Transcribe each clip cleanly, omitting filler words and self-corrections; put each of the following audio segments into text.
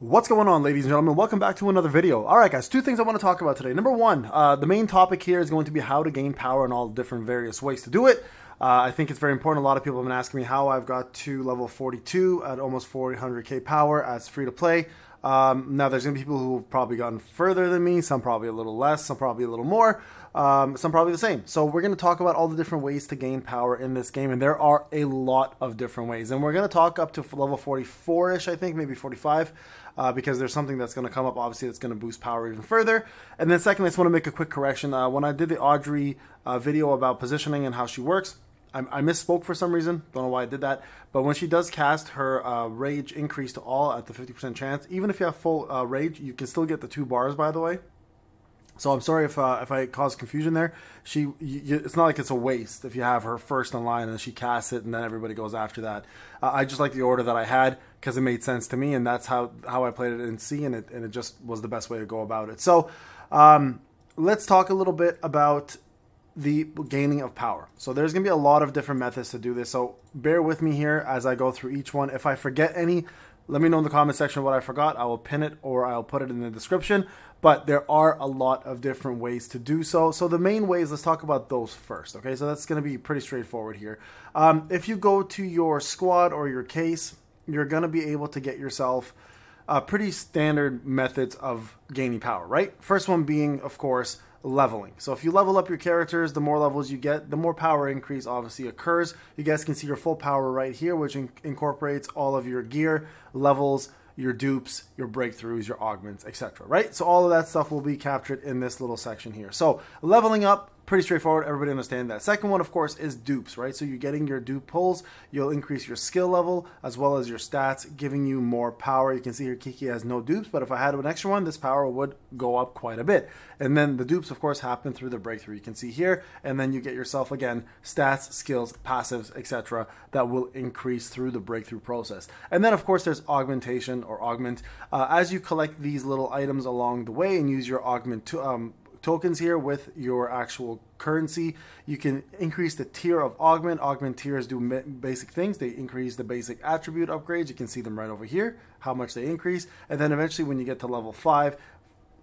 What's going on, ladies and gentlemen? Welcome back to another video. Alright guys, two things I want to talk about today. Number one, the main topic here is going to be how to gain power and all the different various ways to do it. I think it's very important. A lot of people have been asking me how I've got to level 42 at almost 400k power as free to play. Now there's going to be people who've probably gotten further than me, some probably a little less, some probably a little more, some probably the same. So we're going to talk about all the different ways to gain power in this game, and there are a lot of different ways. And we're going to talk up to level 44-ish, I think, maybe 45, because there's something that's going to come up, obviously, that's going to boost power even further. And then second, I just want to make a quick correction. When I did the Audrey video about positioning and how she works, I misspoke for some reason. Don't know why I did that. But when she does cast, her rage increase to all at the 50% chance. Even if you have full rage, you can still get the 2 bars, by the way. So I'm sorry if I caused confusion there. It's not like it's a waste if you have her first in line and then she casts it and then everybody goes after that. I just like the order that I had because it made sense to me, and that's how I played it in C, and it just was the best way to go about it. So let's talk a little bit about the gaining of power. So there's going to be a lot of different methods to do this. So bear with me here as I go through each one. If I forget any, let me know in the comment section what I forgot. I will pin it or I'll put it in the description. But there are a lot of different ways to do so. So the main ways, let's talk about those first. Okay, so that's going to be pretty straightforward here. If you go to your squad or your case, you're going to be able to get yourself pretty standard methods of gaining power, right? First one being, of course, leveling. So if you level up your characters, the more levels you get, the more power increase obviously occurs. You guys can see your full power right here, which incorporates all of your gear, levels, your dupes, your breakthroughs, your augments, etc. Right? So all of that stuff will be captured in this little section here. So leveling up, pretty straightforward. Everybody understand that. Second one, of course, is dupes, right? So you're getting your dupe pulls. You'll increase your skill level as well as your stats, giving you more power. You can see here Kiki has no dupes, but if I had an extra one, this power would go up quite a bit. And then the dupes, of course, happen through the breakthrough. You can see here, and then you get yourself, again, stats, skills, passives, etc. that will increase through the breakthrough process. And then, of course, there's augmentation or augment. As you collect these little items along the way and use your augment tokens here with your actual currency, you can increase the tier of augment. Augment tiers do basic things. They increase the basic attribute upgrades. You can see them right over here, how much they increase. And then eventually when you get to level 5,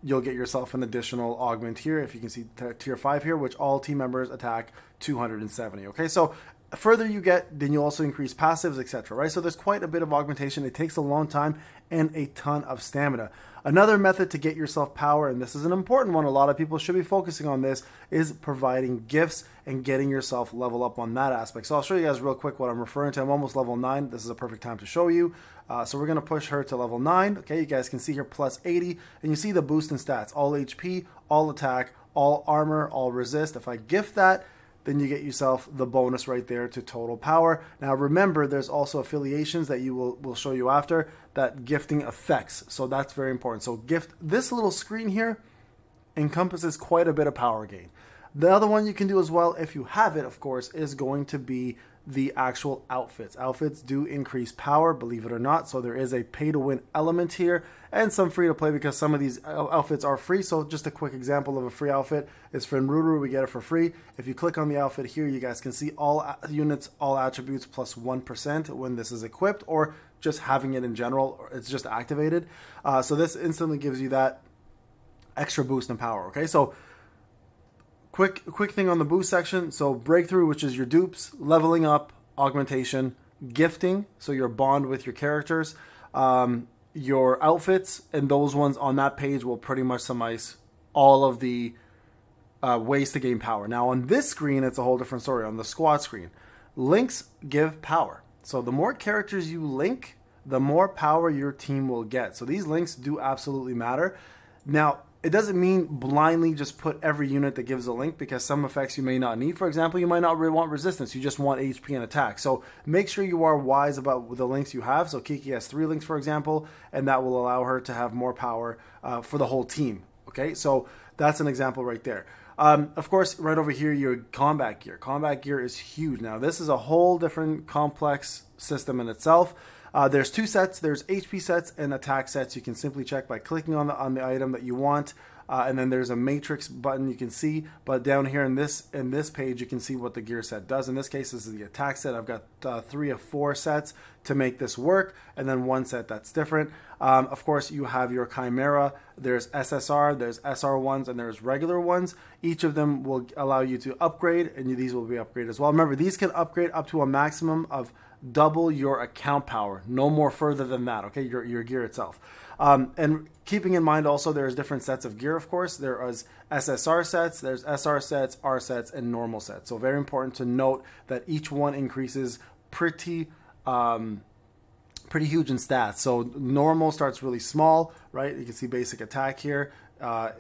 you'll get yourself an additional augment here. If you can see tier 5 here, which all team members attack 270. Okay, so further you get, then you also increase passives, etc. Right? So there's quite a bit of augmentation. It takes a long time and a ton of stamina. Another method to get yourself power, and this is an important one, a lot of people should be focusing on this, is providing gifts and getting yourself level up on that aspect. So I'll show you guys real quick what I'm referring to. I'm almost level 9. This is a perfect time to show you. So we're going to push her to level 9. Okay, you guys can see here plus 80, and you see the boost in stats. All HP, all attack, all armor, all resist. If I gift that, then you get yourself the bonus right there to total power. Now remember, there's also affiliations that will show you after that gifting affects. So that's very important. So gift, this little screen here encompasses quite a bit of power gain. The other one you can do as well, if you have it, of course, is going to be the actual outfits. Outfits do increase power, believe it or not. So there is a pay to win element here and some free to play because some of these outfits are free. So just a quick example of a free outfit is for Nruru. We get it for free. If you click on the outfit here, you guys can see all units, all attributes plus 1% when this is equipped, or just having it in general, or it's just activated. So this instantly gives you that extra boost in power. Okay, so Quick thing on the boost section. So breakthrough, which is your dupes, leveling up, augmentation, gifting, so your bond with your characters, your outfits, and those ones on that page will pretty much summarize all of the ways to gain power. Now on this screen, it's a whole different story. On the squad screen, links give power. So the more characters you link, the more power your team will get. So these links do absolutely matter. Now, it doesn't mean blindly just put every unit that gives a link, because some effects you may not need. For example, you might not really want resistance. You just want HP and attack. So make sure you are wise about the links you have. So Kiki has 3 links, for example, and that will allow her to have more power for the whole team. Okay, so that's an example right there. Of course, right over here, your combat gear. Combat gear is huge. Now, this is a whole different complex system in itself. There's 2 sets. There's HP sets and attack sets. You can simply check by clicking on the item that you want. and then there's a matrix button you can see. But down here in this page, you can see what the gear set does. In this case, this is the attack set. I've got 3 of 4 sets to make this work, and then 1 set that's different. Of course, you have your Chimera. There's SSR, there's SR ones, and there's regular ones. Each of them will allow you to upgrade, and these will be upgraded as well. Remember, these can upgrade up to a maximum of double your account power, no more further than that, okay, your gear itself. And keeping in mind also, there's different sets of gear, of course. There is SSR sets, there's SR sets, R sets, and normal sets. So very important to note that each one increases pretty huge in stats. So normal starts really small, right? You can see basic attack here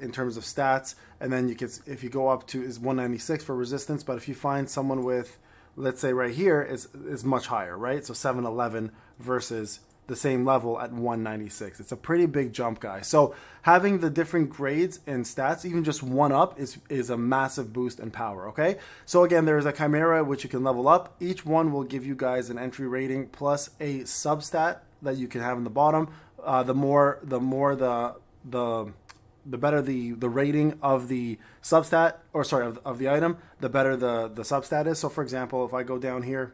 in terms of stats, and then you can, if you go up to, is 196 for resistance, but if you find someone with, let's say right here, is much higher, right? So 711 versus the same level at 196. It's a pretty big jump, guys. So having the different grades and stats, even just 1 up, is a massive boost in power, okay? So again, there's a Chimera which you can level up. Each one will give you guys an entry rating plus a substat that you can have in the bottom. The better the rating of the substat, or sorry, of the item, the better the substat is. So for example, if I go down here,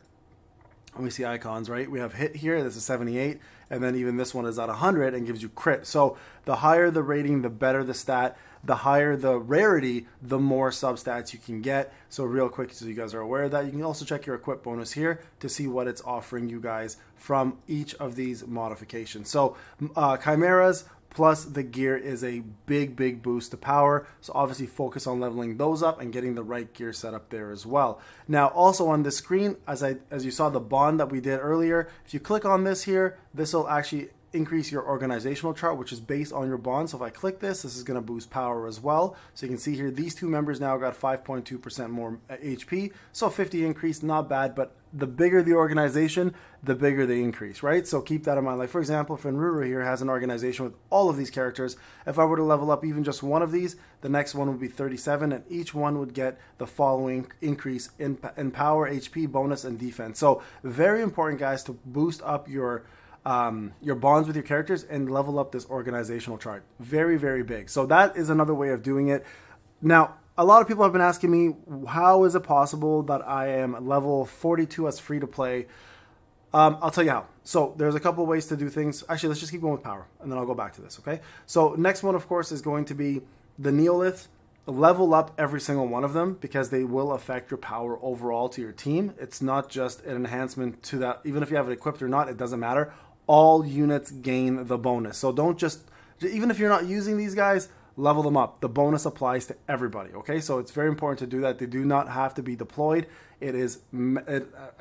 and we see icons, right? We have hit here, this is 78, and then even this one is at 100 and gives you crit. So the higher the rating, the better the stat. The higher the rarity, the more substats you can get. So real quick, so you guys are aware of that, you can also check your equip bonus here to see what it's offering you guys from each of these modifications. So Chimeras plus the gear is a big boost to power. So obviously focus on leveling those up and getting the right gear set up there as well. Now also on the screen, as you saw the bond that we did earlier, if you click on this here, this will actually increase your organizational chart, which is based on your bond. So if I click this is going to boost power as well. So you can see here, these 2 members now got 5.2% more HP. So 50 increase, not bad, but the bigger the organization, the bigger the increase, right? So keep that in mind. Like for example, Fenrir here has an organization with all of these characters. If I were to level up even just one of these, the next one would be 37, and each one would get the following increase in power, HP, bonus, and defense. So very important, guys, to boost up your bonds with your characters and level up this organizational chart. Very big. So that is another way of doing it. Now, a lot of people have been asking me, how is it possible that I am level 42 as free to play? I'll tell you how. So there's a couple of ways to do things. Actually, let's just keep going with power, and then I'll go back to this, okay? So next one, of course, is going to be the Neolith. Level up every single one of them because they will affect your power overall to your team. It's not just an enhancement to that. Even if you have it equipped or not, it doesn't matter. All units gain the bonus. So don't just, even if you're not using these guys, level them up. The bonus applies to everybody, okay? So it's very important to do that. They do not have to be deployed. I'm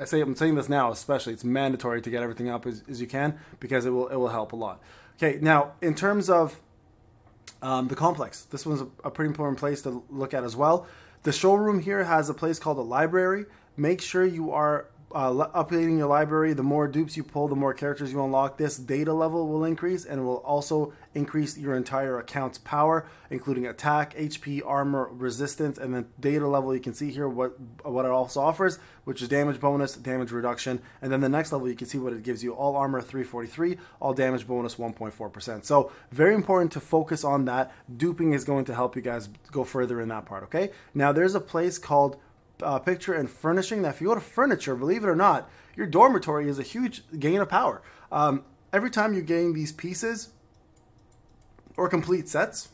saying this now especially, it's mandatory to get everything up as you can because it will help a lot. Okay, now in terms of the complex, this one's a pretty important place to look at as well. The showroom here has a place called a library. Make sure you are updating your library. The more dupes you pull, the more characters you unlock. This data level will increase, and it will also increase your entire account's power, including attack, HP, armor, resistance, and then data level. You can see here what it also offers, which is damage bonus, damage reduction, and then the next level you can see what it gives you: all armor 343, all damage bonus 1.4%. So very important to focus on that. Duping is going to help you guys go further in that part. Okay, now there's a place called picture and furnishing. Now if you go to furniture, believe it or not, your dormitory is a huge gain of power. Every time you gain these pieces or complete sets,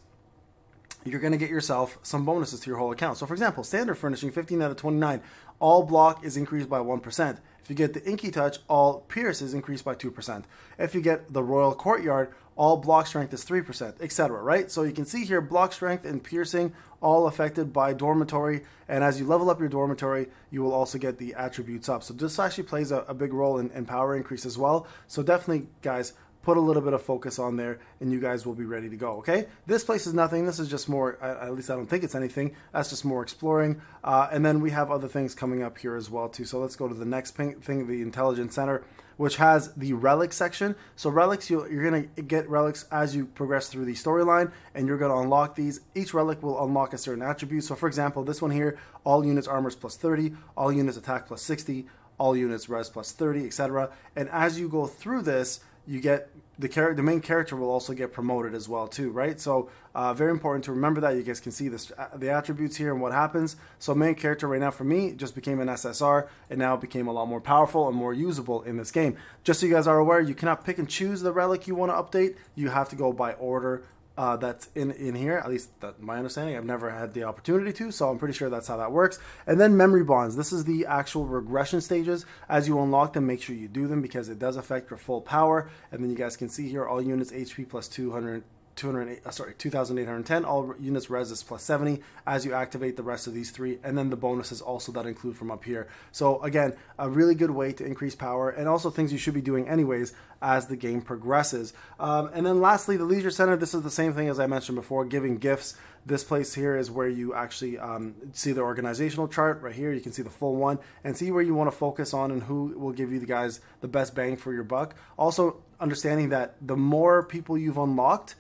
you're going to get yourself some bonuses to your whole account. So for example, standard furnishing 15 out of 29, all block is increased by 1%. If you get the Inky Touch, all pierce is increased by 2%. If you get the Royal Courtyard, all block strength is 3%, etc. Right? So you can see here, block strength and piercing all affected by dormitory, and as you level up your dormitory, you will also get the attributes up. So this actually plays a big role in power increase as well. So definitely, guys, put a little bit of focus on there and you guys will be ready to go, okay? This place is nothing. This is just more, at least I don't think it's anything. That's just more exploring. And then we have other things coming up here as well too. So let's go to the next thing, the Intelligence Center, which has the relic section. So relics, you're going to get relics as you progress through the storyline, and you're going to unlock these. Each relic will unlock a certain attribute. So for example, this one here, all units armors plus 30, all units attack plus 60, all units res plus 30, etc. And as you go through this, you get the main character will also get promoted as well too, right? So very important to remember that. You guys can see this, the attributes here and what happens. So main character right now for me just became an SSR, and now it became a lot more powerful and more usable in this game. Just so you guys are aware, you cannot pick and choose the relic you want to update. You have to go by order that's in here, at least that's my understanding. I've never had the opportunity to, so I'm pretty sure that's how that works. And then memory bonds. This is the actual regression stages. As you unlock them, make sure you do them because it does affect your full power. And then you guys can see here all units HP plus 2,810, all units res is plus 70 as you activate the rest of these three, and then the bonuses also that include from up here. So again, a really good way to increase power, and also things you should be doing anyways as the game progresses. And then lastly, the Leisure Center. This is the same thing as I mentioned before, giving gifts. This place here is where you actually see the organizational chart right here. You can see the full one and see where you want to focus on and who will give you guys the best bang for your buck. Also understanding that the more people you've unlocked,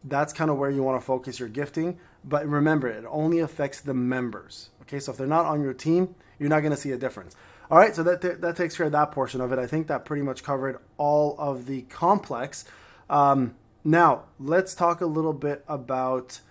that's kind of where you want to focus your gifting. But remember, it only affects the members. Okay, so if they're not on your team, you're not going to see a difference. All right, so that takes care of that portion of it. I think that pretty much covered all of the complex. Now, let's talk a little bit about,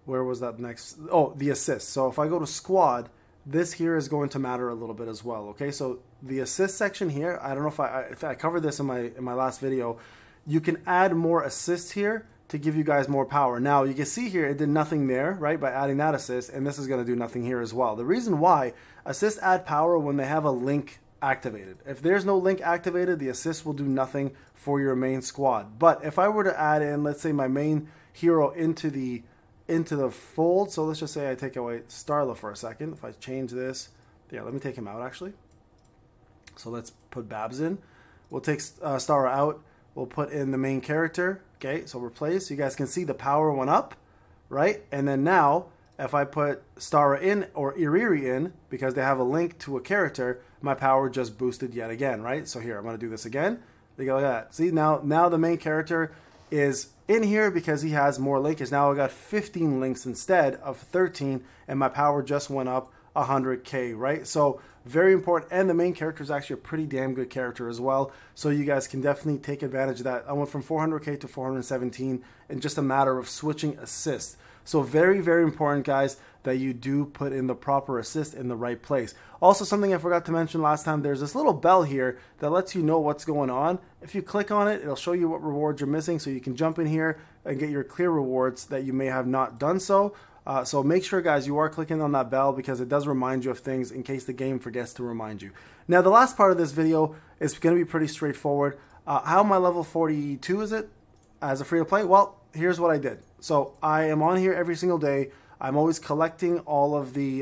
where was that next? Oh, the assist. So if I go to squad, this here is going to matter a little bit as well. Okay, so the assist section here, I don't know if I covered this in my last video. You can add more assists here to give you guys more power. Now, you can see here, it did nothing there, right, by adding that assist, and this is going to do nothing here as well. The reason why, assists add power when they have a link activated. If there's no link activated, the assist will do nothing for your main squad. But if I were to add in, let's say, my main hero into the fold, so let's just say I take away Starla for a second. If I change this, yeah, let me take him out, actually. So let's put Babs in. We'll take Stara out. We'll put in the main character. Okay, so replace. You guys can see the power went up, right? And then now, if I put Stara in or Iriri in, because they have a link to a character, my power just boosted yet again, right? So here, I'm going to do this again. They go like that. See, now the main character is in here because he has more linkage. Now I got 15 links instead of 13, and my power just went up 100k, right? So very important, and the main character is actually a pretty damn good character as well, so you guys can definitely take advantage of that. I went from 400k to 417 in just a matter of switching assists. So very, very important, guys, that you do put in the proper assist in the right place. Also, something I forgot to mention last time, there's this little bell here that lets you know what's going on. If you click on it, it'll show you what rewards you're missing, so you can jump in here and get your clear rewards that you may have not done so. So make sure, guys, you are clicking on that bell because it does remind you of things in case the game forgets to remind you. Now, the last part of this video is going to be pretty straightforward. How am I level 42, is it, as a free-to-play? Well, here's what I did. So I am on here every single day. I'm always collecting all of the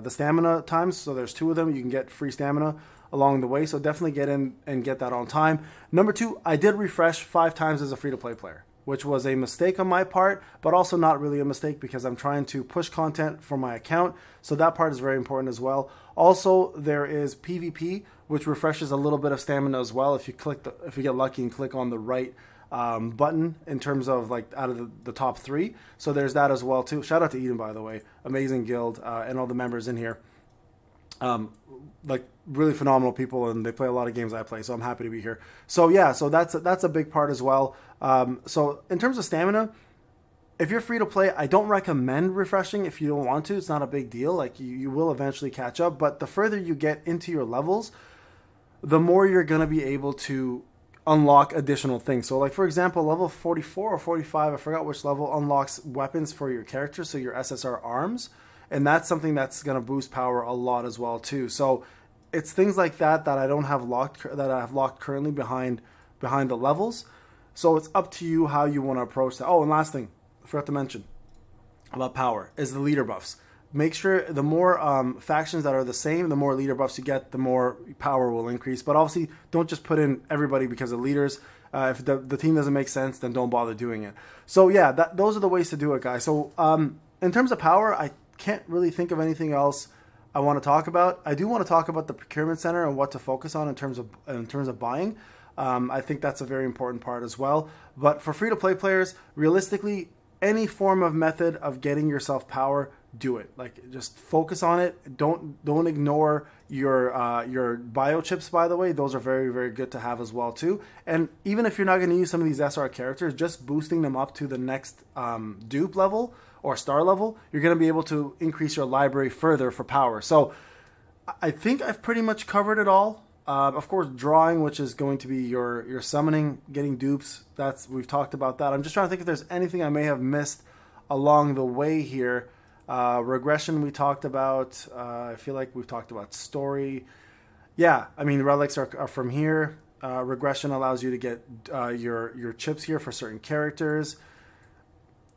stamina times. So there's 2 of them. You can get free stamina along the way. So definitely get in and get that on time. Number 2, I did refresh 5 times as a free-to-play player, which was a mistake on my part, but also not really a mistake because I'm trying to push content for my account. So that part is very important as well. Also, there is PvP, which refreshes a little bit of stamina as well. If you get lucky and click on the right button in terms of like out of the top 3. So there's that as well too. Shout out to Eden, by the way, amazing guild, and all the members in here. Like really phenomenal people, and they play a lot of games I play, so I'm happy to be here. So yeah, so that's a big part as well. So in terms of stamina, if you're free to play, I don't recommend refreshing if you don't want to. It's not a big deal. Like you will eventually catch up, but the further you get into your levels, the more you're going to be able to unlock additional things. So like, for example, level 44 or 45, I forgot which level, unlocks weapons for your character, so your SSR arms. And that's something that's going to boost power a lot as well too. So it's things like that that I don't have locked, that I have locked currently behind the levels. So it's up to you how you want to approach that. Oh, and last thing I forgot to mention about power is the leader buffs. Make sure the more factions that are the same, the more leader buffs you get, the more power will increase. But obviously, don't just put in everybody because of leaders. If the team doesn't make sense, then don't bother doing it. So yeah, those are the ways to do it, guys. So in terms of power, I can't really think of anything else I want to talk about. I do want to talk about the procurement center and what to focus on in terms of buying. I think that's a very important part as well. But for free-to-play players, realistically, any form of method of getting yourself power, do it. Like, just focus on it. Don't ignore your bio chips, by the way. Those are very, very good to have as well too. And even if you're not going to use some of these SR characters, just boosting them up to the next dupe level or star level, you're going to be able to increase your library further for power. So I think I've pretty much covered it all. Of course, drawing, which is going to be your summoning, getting dupes. We've talked about that. I'm just trying to think if there's anything I may have missed along the way here. Regression we talked about. I feel like we've talked about story. Yeah, I mean, relics are from here. Regression allows you to get your chips here for certain characters.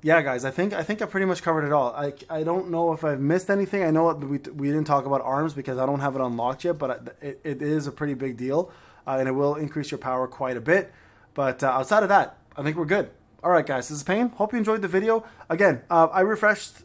Yeah, guys, I think I pretty much covered it all. I don't know if I've missed anything. I know we didn't talk about arms because I don't have it unlocked yet, but it is a pretty big deal, and it will increase your power quite a bit. But outside of that, I think we're good. All right, guys, this is Payne. Hope you enjoyed the video. Again, I refreshed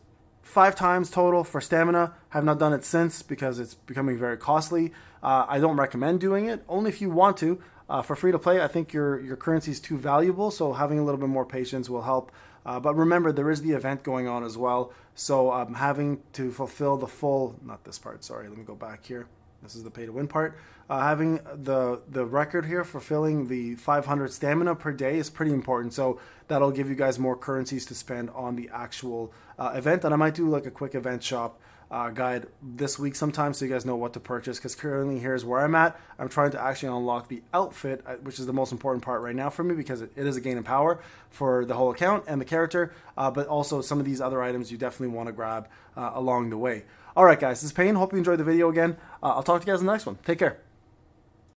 5 times total for stamina. Have not done it since because it's becoming very costly. I don't recommend doing it, only if you want to. For free to play, I think your currency is too valuable, so having a little bit more patience will help. But remember, there is the event going on as well, so having to fulfill the full, not this part, sorry, let me go back here. This is the pay to win part. Having the record here, fulfilling the 500 stamina per day is pretty important. So that'll give you guys more currencies to spend on the actual event. And I might do like a quick event shop guide this week sometime so you guys know what to purchase, because currently here's where I'm at. I'm trying to actually unlock the outfit, which is the most important part right now for me, because it is a gain in power for the whole account and the character, but also some of these other items you definitely want to grab along the way. Alright guys, this is Payne. Hope you enjoyed the video again. I'll talk to you guys in the next one. Take care.